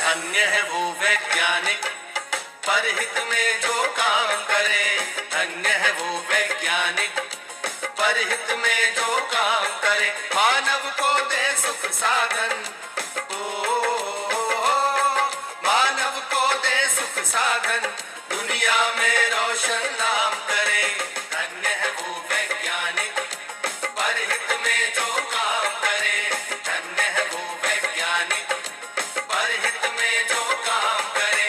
धन्य है वो वैज्ञानिक परहित में जो काम करे। धन्य है वो वैज्ञानिक परहित में जो काम करे। मानव को दे सुख साधन, मानव को दे सुख साधन, दुनिया में रोशन नाम करे। धन्य है वो वैज्ञानिक परहित में जो काम करे। धन्य है वो वैज्ञानिक परहित में जो काम करे।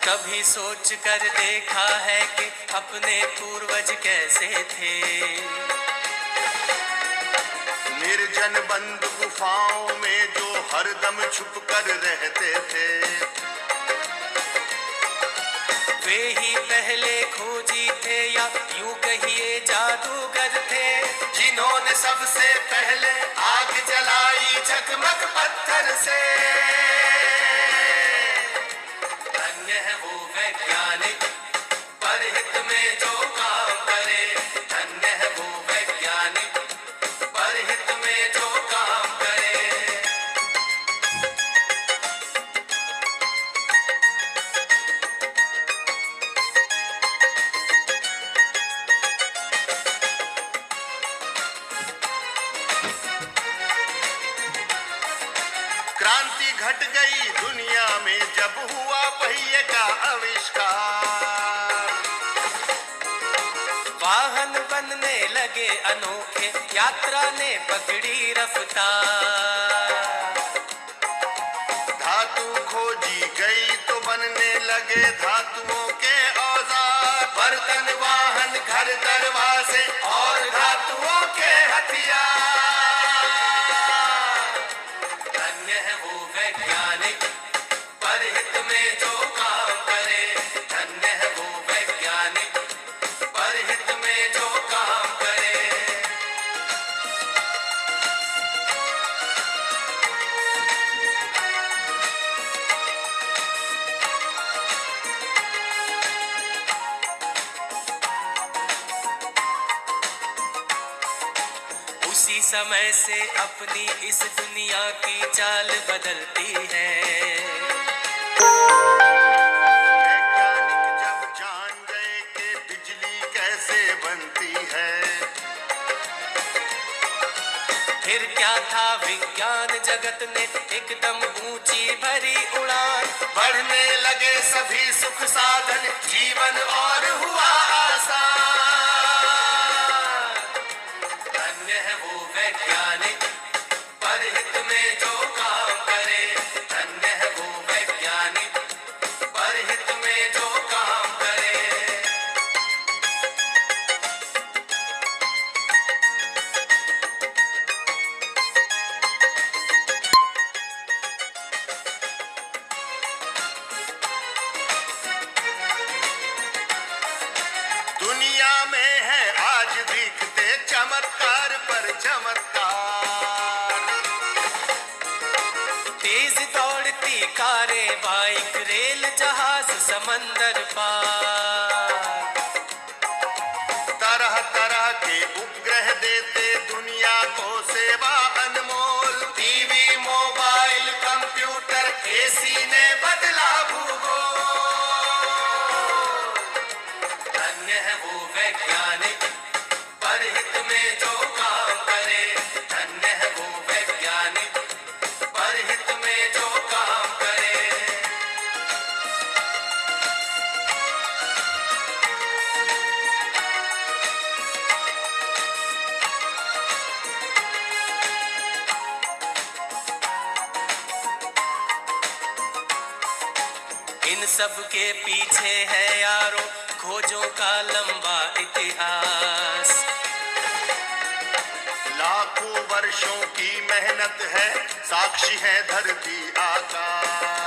कभी सोच कर देखा है कि अपने पूर्वज कैसे थे। निर्जन बंद गुफाओं में जो हरदम छुप कर रहते थे। वे ही पहले खोजी थे या यूं कहिए जादूगर थे, जिन्होंने सबसे पहले आग जलाई जगमग पत्थर से। धन्य है वो वैज्ञानिक परहित में जो काम करे। धन्य है वो वैज्ञानिक परहित में जो काम करे। क्रांति घट गई दुनिया में जब हुआ पहिए का आविष्कार। वाहन बनने लगे अनोखे, यात्रा ने पकड़ी रफ्तार। धातु खोजी गई तो बनने लगे धातुओं के औजार। बर्तन वाहन घर दरवाजे और धातुओं के हथियार। धन्य है वो वैज्ञानिक परहित में जो काम करे। धन्य है वो वैज्ञानिक परहित में जो काम करे। उसी समय से अपनी इस दुनिया की चाल बदलती है। वैज्ञानिक जब जान गए कि बिजली कैसे बनती है। फिर क्या था, विज्ञान जगत ने एकदम ऊंची भरी उड़ान। बढ़ने लगे सभी सुख साधन, जीवन और हुआ आसान। धन्य है वो वैज्ञानिक परहित में जो काम करे। धन्य है वो वैज्ञानिक परहित में जो काम करे। दुनिया में है आज दिखते चमत्कार पर चमत्कार। तेज दौड़ती कारें, बाइक, रेल, जहाज, समंदर पार। तरह तरह के उपग्रह देते दुनिया को सेवा अनमोल। टीवी, मोबाइल, कंप्यूटर, एसी ने बदला भूगोल। धन्य है वो वैज्ञानिक परहित में जो काम करे। धन्य है वो वैज्ञानिक परहित में जो काम करे। इन सब के पीछे है यारो खोजों का लंबा इतिहास। लाखों वर्षों की मेहनत है, साक्षी है धरती आकाश।